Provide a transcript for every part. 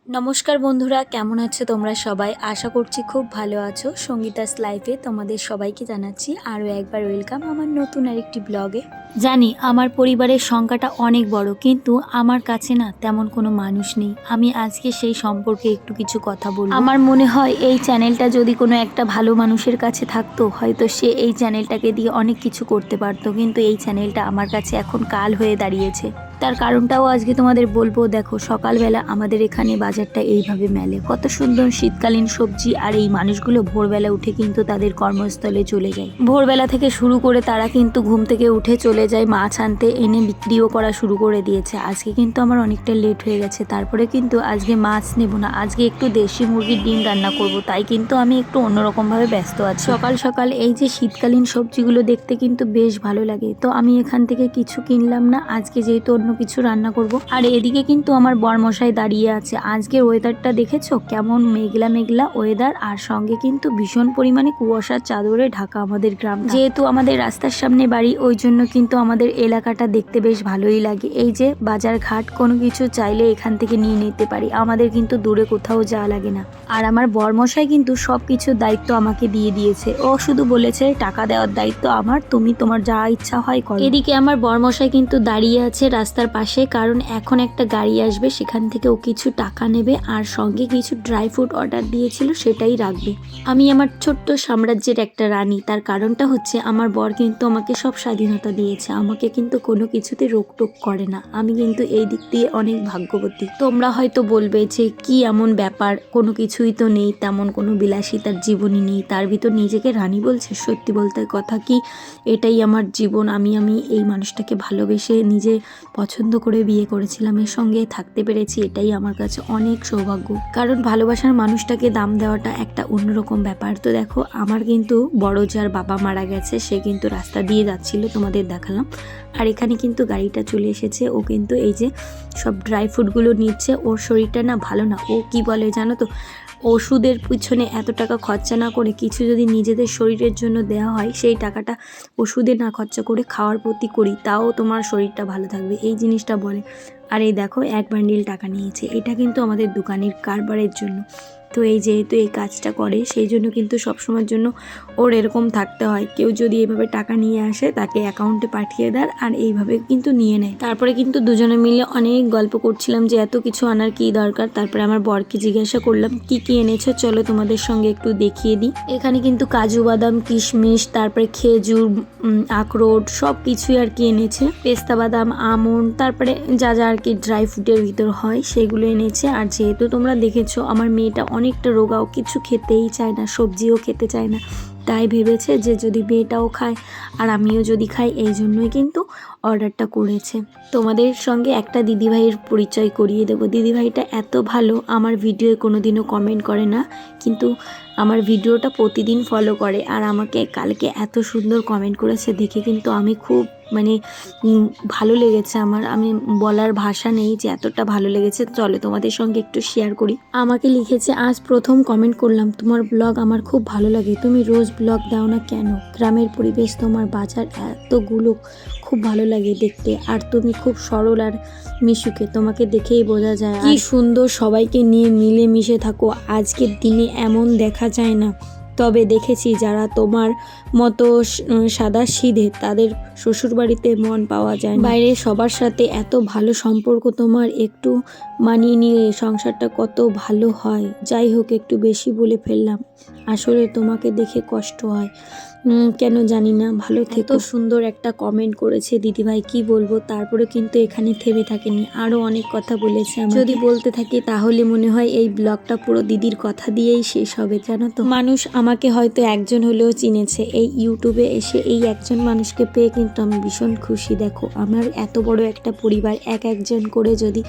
নমস্কার বন্ধুরা, কেমন আছো তোমরা সবাই? আশা করছি খুব ভালো আছো। সঙ্গীতাস লাইফে তোমাদের সবাইকে জানাচ্ছি আরও একবার ওয়েলকাম আমার নতুন আরেকটি ব্লগে। জানি আমার পরিবারের সংখ্যাটা অনেক বড়, কিন্তু আমার কাছে না তেমন কোনো মানুষ নেই। আমি আজকে সেই সম্পর্কে একটু কিছু কথা বলবো। আমার মনে হয় এই চ্যানেলটা যদি কোনো একটা ভালো মানুষের কাছে থাকতো, হয়তো সে এই চ্যানেলটাকে দিয়ে অনেক কিছু করতে পারতো, কিন্তু এই চ্যানেলটা আমার কাছে এখন কাল হয়ে দাঁড়িয়েছে। তার কারণটাও আজকে তোমাদের বলবো। দেখো, সকালবেলা আমাদের এখানে বাজারটা এইভাবে মেলে, কত সুন্দর শীতকালীন সবজি, আর এই মানুষগুলো ভোরবেলা উঠে কিন্তু তাদের কর্মস্থলে চলে যায়। ভোরবেলা থেকে শুরু করে তারা কিন্তু ঘুম থেকে উঠে চলে যায় মাছ আনতে, এনে বিক্রিও করা শুরু করে দিয়েছে। আজকে কিন্তু আমার অনেকটা লেট হয়ে গেছে, তারপরে কিন্তু আজকে মাছ নেব না, আজকে একটু দেশি মুরগির ডিম রান্না করব, তাই কিন্তু আমি একটু অন্যরকমভাবে ব্যস্ত আছি। সকাল সকাল এই যে শীতকালীন সবজিগুলো দেখতে কিন্তু বেশ ভালো লাগে, তো আমি এখান থেকে কিছু কিনলাম না, আজকে যেহেতু অন্য কিছু রান্না করব। আর এদিকে কিন্তু আমার বরমশাই দাঁড়িয়ে আছে। আজকের ওয়েদারটা দেখেছো কেমন মেঘলা মেঘলা ওয়েদার, আর সঙ্গে কিন্তু ভীষণ পরিমাণে কুয়াশার চাদরে ঢাকা আমাদের গ্রাম। যেহেতু আমাদের রাস্তার সামনে বাড়ি, ওই জন্য কিন্তু আমাদের এলাকাটা দেখতে বেশ ভালোই লাগে। এই যে বাজার ঘাট, কোনো কিছু চাইলে এখান থেকে নিয়ে নিতে পারি, আমাদের কিন্তু দূরে কোথাও যাওয়া লাগে না। আর আমার বরমশাই কিন্তু সব কিছুর দায়িত্ব আমাকে দিয়ে দিয়েছে, ও শুধু বলেছে টাকা দেওয়ার দায়িত্ব আমার, তুমি তোমার যা ইচ্ছা হয় করো। এদিকে আমার বরমশাই কিন্তু দাঁড়িয়ে আছে রাস্তার পাশে, কারণ এখন একটা গাড়ি আসবে, সেখান থেকে ও কিছু টাকা নেবে আর সঙ্গে কিছু ড্রাই ফ্রুট অর্ডার দিয়েছিল সেটাই রাখবে। আমি আমার ছোট্ট সাম্রাজ্যের একটা রানী, তার কারণটা হচ্ছে আমার বর কিন্তু আমাকে সব স্বাধীনতা দিয়েছে, আমাকে কিন্তু কোনো কিছুতে রোকটোক করে না। আমি কিন্তু এই দিক দিয়ে অনেক ভাগ্যবতী। তোমরা হয়তো বলবে যে কি এমন ব্যাপার, কোনো কিছুই তো নেই, তেমন কোনো বিলাসিতার জীবনই নেই, তার ভিতর নিজেকে রানী বলছে। সত্যি বলতে কথা কি, এটাই আমার জীবন। আমি এই মানুষটাকে ভালোবেসে নিজে পছন্দ করে বিয়ে করেছিলাম, এর সঙ্গে থাকতে পেরেছি, এটাই আমার কাছে অনেক সৌভাগ্য। কারণ ভালোবাসার মানুষটাকে দাম দেওয়াটা একটা অন্যরকম ব্যাপার। তো দেখো, আমার কিন্তু বড় যার বাবা মারা গেছে, সে কিন্তু রাস্তা দিয়ে যাচ্ছিল, তোমাদের দেখালাম। আর এখানে কিন্তু গাড়িটা চলে এসেছে, ও কিন্তু এই যে সব ড্রাই ফ্রুটগুলো নিচ্ছে। ওর শরীরটা না ভালো না, ও কি বলে জানো তো, ওষুধের পিছনে এত টাকা খরচা না করে কিছু যদি নিজেদের শরীরের জন্য দেওয়া হয়, সেই টাকাটা ওষুধে না খরচা করে খাওয়ার প্রতি করি, তাও তোমার শরীরটা ভালো থাকবে, এই জিনিসটা বলে। আর এই দেখো, এক বান্ডিল টাকা নিয়েছে, এটা কিন্তু আমাদের দোকানের কারবারের জন্য। তো এই যেহেতু এই কাজটা করে, সেই জন্য কিন্তু সবসময়ের জন্য ওর এরকম থাকতে হয়। কেউ যদি এইভাবে টাকা নিয়ে আসে, তাকে অ্যাকাউন্টে পাঠিয়ে দেয়, আর এইভাবে কিন্তু নিয়ে নেয়। তারপরে কিন্তু দুজনে মিলে অনেক গল্প করছিলাম যে এত কিছু আনার কি দরকার। তারপরে আমার বরকে জিজ্ঞাসা করলাম কি কি এনেছো, চলো তোমাদের সঙ্গে একটু দেখিয়ে দিই। এখানে কিন্তু কাজু বাদাম, কিশমিশ, তারপরে খেজুর, আখরোট, সব কিছুই আর কি এনেছে। পেস্তা বাদাম, আমন্ড, তারপরে যা যা আর কি ড্রাই ফ্রুটের ভিতর হয় সেগুলো এনেছে। আর যেহেতু তোমরা দেখেছো আমার মেয়েটা অনেকটা রোগাও, কিছু খেতেই চায় না, সবজিও খেতে চায় না, তাই ভেবেছে যে যদি মেয়েটাও খায় আর আমিও যদি খাই, এই জন্যই কিন্তু অর্ডারটা করেছে। তোমাদের সঙ্গে একটা দিদিভাইয়ের পরিচয় করিয়ে দেবো। দিদিভাইটা এত ভালো, আমার ভিডিওয়ে কোনোদিনও কমেন্ট করে না, কিন্তু আমার ভিডিওটা প্রতিদিন ফলো করে। আর আমাকে কালকে এত সুন্দর কমেন্ট করেছে, দেখে কিন্তু আমি খুব ভালো লেগেছে আমার। আমি বলার ভাষা নেই যে এতটা ভালো লেগেছে। চলো তোমাদের সঙ্গে একটু শেয়ার করি। আমাকে লিখেছে, আজ প্রথম কমেন্ট করলাম, তোমার ব্লগ আমার খুব ভালো লাগে, তুমি রোজ ব্লগ দাও না কেন? গ্রামের পরিবেশ, তোমার বাজার এতগুলো খুব ভালো লাগে দেখতে, আর তুমি খুব সরল আর মিশুকে, তোমাকে দেখেই বোঝা যায় কি সুন্দর সবাইকে নিয়ে মিলে মিশে থাকো। আজকের দিনে এমন দেখা যায় না, তবে দেখেছি যারা তোমার মতো সাদা সিধে, তাদের শ্বশুরবাড়িতে মন পাওয়া যায় না। বাইরে সবার সাথে এত ভালো সম্পর্ক তোমার, একটু মানিয়ে নিলে সংসারটা কত ভালো হয়। যাই হোক, একটু বেশি বলে ফেললাম, আসলে তোমাকে দেখে কষ্ট হয়, কেন জানি না। ভালো থেকো। সুন্দর একটা কমেন্ট করেছে দিদিভাই, কি বলবো। তারপরে কিন্তু এখানে থেমে থাকেনি, আরও অনেক কথা বলেছে। যদি বলতে থাকি তাহলে মনে হয় এই ব্লগটা পুরো দিদির কথা দিয়েই শেষ হবে, জানো তো। মানুষ আমাকে হয়তো একজন হলেও চিনেছে, এই ইউটিউবে এসে এই একজন মানুষকে পেয়ে কিন্তু আমি ভীষণ খুশি। দেখো, আমার এত বড় একটা পরিবার, একজন করে যদি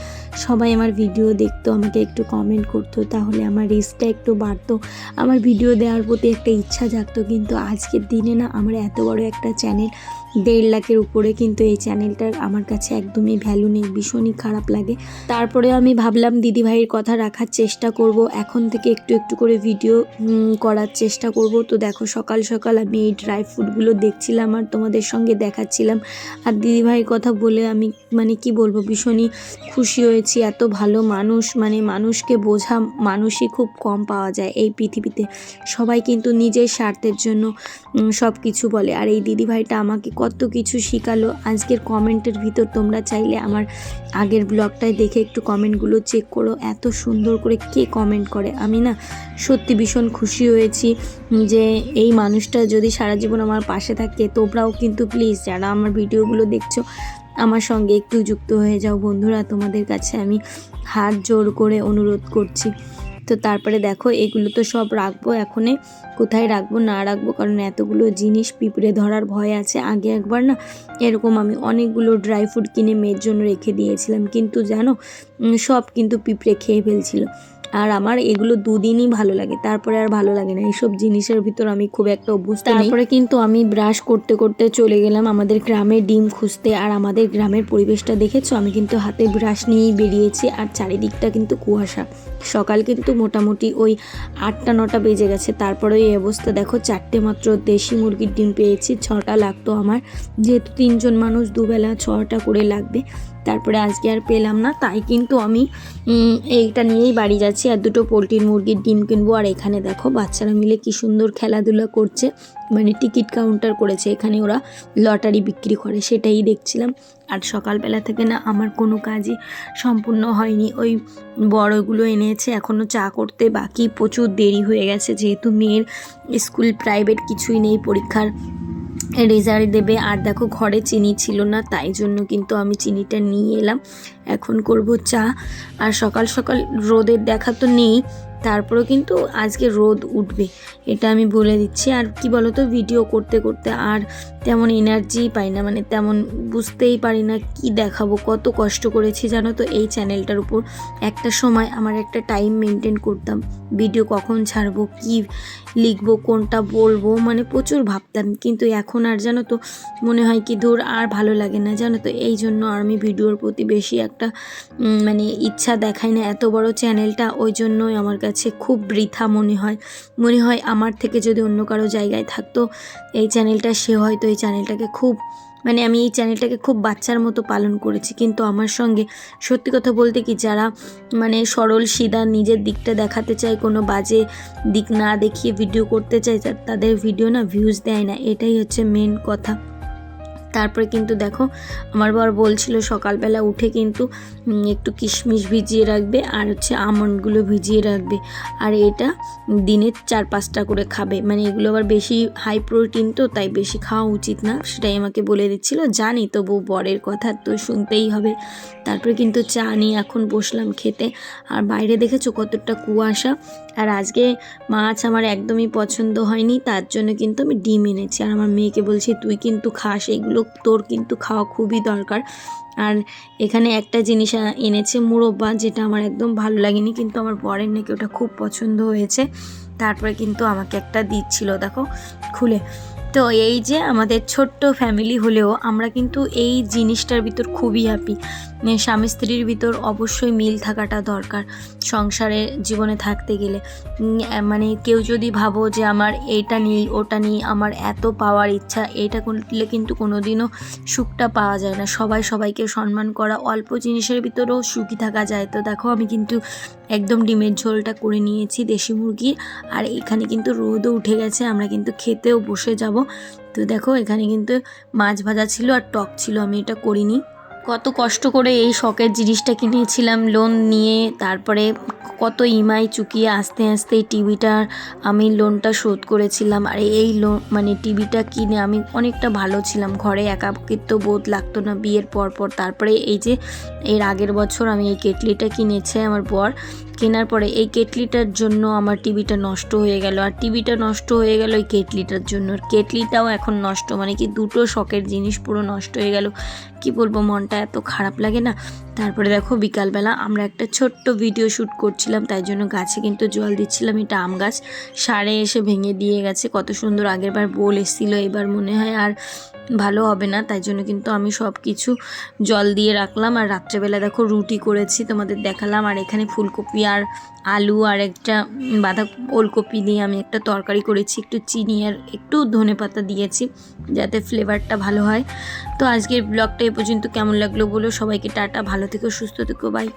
সবাই আমার ভিডিও দেখতো, আমাকে একটু কমেন্ট করতো, তাহলে আমার রিস্কটা একটু বাড়তো, আমার ভিডিও দেওয়ার প্রতি একটা ইচ্ছা জাগতো। কিন্তু আজকের দিনে না, আমার এত বড় একটা চ্যানেল 1.5 লাখের উপরে, কিন্তু এই চ্যানেলটার আমার কাছে একদমই ভ্যালু নেই, ভীষণই খারাপ লাগে। তারপরে আমি ভাবলাম দিদিভাইয়ের কথা রাখার চেষ্টা করব, এখন থেকে একটু একটু করে ভিডিও করার চেষ্টা করব। তো দেখো সকাল সকাল আমি এই ড্রাই ফ্রুটগুলো দেখছিলাম আর তোমাদের সঙ্গে দেখাচ্ছিলাম। আর দিদিভাইয়ের কথা বলে আমি মানে কি বলবো, ভীষণই খুশি হয়েছি। এত ভালো মানুষ, মানে মানুষকে বোঝা মানুষই খুব কম পাওয়া যায় এই পৃথিবীতে। সবাই কিন্তু নিজের স্বার্থের জন্য সব কিছু বলে। আর এই দিদিভাইটা আমাকে কত কিছু শেখালো। আজকের কমেন্টের ভিতর তোমরা চাইলে আমার আগের ব্লগটায় দেখে একটু কমেন্টগুলো চেক করো, এত সুন্দর করে কে কমেন্ট করে। আমি না সত্যি ভীষণ খুশি হয়েছি যে এই মানুষটা যদি সারা জীবন আমার পাশে থাকে। তোমরাও কিন্তু প্লিজ যারা আমার ভিডিওগুলো দেখছো আমার সঙ্গে একটু যুক্ত হয়ে যাও বন্ধুরা, তোমাদের কাছে আমি হাত জোর করে অনুরোধ করছি। তো তারপরে দেখো এগুলো তো সব রাখবো, এখনে কোথায় রাখবো না রাখবো, কারণ এতগুলো জিনিস পিঁপড়ে ধরার ভয় আছে। আগে একবার না এরকম আমি অনেকগুলো ড্রাই ফ্রুট কিনে মেয়ের জন্য রেখে দিয়েছিলাম, কিন্তু জানো সব কিন্তু পিঁপড়ে খেয়ে ফেলছিল। আর আমার এগুলো 2 দিনই ভালো লাগে, তারপরে আর ভালো লাগে না। এইসব জিনিসের ভিতর আমি খুব একটা অভ্যস্ত নেই। তারপরে কিন্তু আমি ব্রাশ করতে করতে চলে গেলাম আমাদের গ্রামে ডিম খুঁজতে। আর আমাদের গ্রামের পরিবেশটা দেখেছো, আমি কিন্তু হাতে ব্রাশ নিয়েই বেরিয়েছি। আর চারিদিকটা কিন্তু কুয়াশা। সকাল কিন্তু মোটামুটি ওই 8টা-9টা বেজে গেছে, তারপরে এই অবস্থা দেখো। 4টে মাত্র দেশি মুরগির ডিম পেয়েছি, 6টা লাগতো আমার, যেহেতু 3 জন মানুষ দুবেলা 6টা করে লাগবে। তারপরে আজকে আর পেলাম না, তাই কিন্তু আমি এইটা নিয়েই বাড়ি যাচ্ছি। আর 2টো পোলট্রির মুরগির ডিম কিনবো। আর এখানে দেখো বাচ্চারা মিলে কি সুন্দর খেলাধুলা করছে, মানে টিকিট কাউন্টার করেছে এখানে, ওরা লটারি বিক্রি করে, সেটাই দেখছিলাম। আর সকালবেলা থেকে না আমার কোনো কাজই সম্পূর্ণ হয়নি। ওই বড়গুলো এনেছে, এখনও চা করতে বাকি, প্রচুর দেরি হয়ে গেছে যেহেতু মেয়ের স্কুল প্রাইভেট কিছুই নেই, পরীক্ষার রেজাল্ট দেবে। আর দেখো ঘরে চিনি ছিল না, তাই জন্য কিন্তু আমি চিনিটা নিয়ে এলাম। এখন করব চা। আর সকাল সকাল রোদের দেখা তো নেই, তারপরেও কিন্তু আজকে রোদ উঠবে, এটা আমি বলে দিচ্ছি। আর কি বলো তো, ভিডিও করতে করতে আর তেমন এনার্জিই পাই না, মানে তেমন বুঝতেই পারি না কি দেখাবো। কত কষ্ট করেছি জানো তো এই চ্যানেলটার উপর। একটা সময় আমার একটা টাইম মেনটেন করতাম, ভিডিও কখন ছাড়বো, কি লিখবো, কোনটা বলবো, মানে প্রচুর ভাবতাম। কিন্তু এখন আর জানো তো মনে হয় কি দূর, আর ভালো লাগে না জানো তো। এই জন্য আর আমি ভিডিওর প্রতি বেশি একটা মানে ইচ্ছা দেখাই না। এত বড় চ্যানেলটা, ওই জন্যই আমার কাছে খুব বৃথা মনে হয়। আমার থেকে যদি অন্য কারো জায়গায় থাকতো এই চ্যানেলটা, সে হয়তো এই চ্যানেলটাকে খুব, মানে আমি এই চ্যানেলটাকে খুব বাচ্চার মতো পালন করেছি। কিন্তু আমার সঙ্গে সত্যি কথা বলতে কি, যারা মানে সরল সিধা নিজের দিকটা দেখাতে চায়, কোনো বাজে দিক না দেখিয়ে ভিডিও করতে চায়, তাদের ভিডিও না ভিউজ দেয় না, এটাই হচ্ছে মেন কথা। তারপরে কিন্তু দেখো আমার বর বলছিল সকালবেলা উঠে কিন্তু একটু কিশমিশ ভিজিয়ে রাখবে আর হচ্ছে আমন্ডগুলো ভিজিয়ে রাখবে, আর এটা দিনে 4-5টা করে খাবে। মানে এগুলো আবার বেশি হাই প্রোটিন, তো তাই বেশি খাওয়া উচিত না, সেটাই আমাকে বলে দিচ্ছিল। জানি তবু বরের কথা তো শুনতেই হবে। তারপরে কিন্তু চা নিয়ে এখন বসলাম খেতে। আর বাইরে দেখেছো কতটা কুয়াশা। আর আজকে মাছ আমার একদমই পছন্দ হয়নি, তার জন্য কিন্তু আমি ডিম এনেছি। আর আমার মেয়েকে বলছি তুই কিন্তু খাস, এগুলো তোর কিন্তু খাওয়া খুবই দরকার। আর এখানে একটা জিনিস এনেছে মুরব্বা, যেটা আমার একদম ভালো লাগেনি, কিন্তু আমার বরের নাকি ওটা খুব পছন্দ হয়েছে। তারপরে কিন্তু আমাকে একটা দিচ্ছিল দেখো খুলে। তো এই যে আমাদের ছোট্ট ফ্যামিলি হলেও আমরা কিন্তু এই জিনিসটার ভিতর খুবই হ্যাপি। স্বামী স্ত্রীর ভিতর অবশ্যই মিল থাকাটা দরকার সংসারে জীবনে থাকতে গেলে। মানে কেউ যদি ভাবো যে আমার এইটা নেই ওটা নেই, আমার এত পাওয়ার ইচ্ছা, এইটা করলে কিন্তু কোনোদিনও সুখটা পাওয়া যায় না। সবাই সবাইকে সম্মান করা, অল্প জিনিসের ভিতরেও সুখী থাকা যায়। তো দেখো আমি কিন্তু একদম ডিমের ঝোলটা করে নিয়েছি দেশি মুরগির। আর এখানে কিন্তু রোদও উঠে গেছে, আমরা কিন্তু খেতেও বসে যাব। তো দেখো এখানে কিন্তু মাছ ভাজা ছিল আর টক ছিল, আমি এটা করিনি। কত কষ্ট করে এই শখের জিনিসটা কিনেছিলাম লোন নিয়ে, তারপরে কত ইএমআই চুকিয়ে আস্তে আস্তে এই টিভিটার আমি লোনটা শোধ করেছিলাম। আর এই লোন মানে টিভিটা কিনে আমি অনেকটা ভালো ছিলাম, ঘরে একাকিত্ব বোধ লাগতো না বিয়ের পর। তারপরে এই যে এর আগের বছর আমি এই কেটলিটা কিনেছে আমার বর, কেনার পরে এই কেটলিটার জন্য আমার টিভিটা নষ্ট হয়ে গেল। আর টিভিটা নষ্ট হয়ে গেল এই কেটলিটার জন্য, আর কেটলিটাও এখন নষ্ট, মানে কি দুটো শখের জিনিস পুরো নষ্ট হয়ে গেল। কি বলবো, মনটা এত খারাপ লাগে না। তারপরে দেখো বিকালবেলা আমরা একটা ছোট্ট ভিডিও শ্যুট করছিলাম, তাই জন্য গাছে কিন্তু জল দিচ্ছিলাম। এটা আম গাছ, সারে এসে ভেঙে দিয়ে গেছে। কত সুন্দর, আগের বার বোল এসেছিলো, এবার মনে হয় আর ভালো হবে না, তাই জন্য কিন্তু আমি সব কিছু জল দিয়ে রাখলাম। আর রাত্রেবেলা দেখো রুটি করেছি, তোমাদের দেখালাম। আর এখানে ফুলকপি আর আলু আর একটা ওলকপি দিয়ে আমি একটা তরকারি করেছি, একটু চিনি আর একটু ধনেপাতা দিয়েছি যাতে ফ্লেভারটা ভালো হয়। তো আজকের ব্লগটা এ পর্যন্ত কেমন লাগলো বলো। সবাইকে টাটা, ভালো থেকো, সুস্থ থেকো, বাই।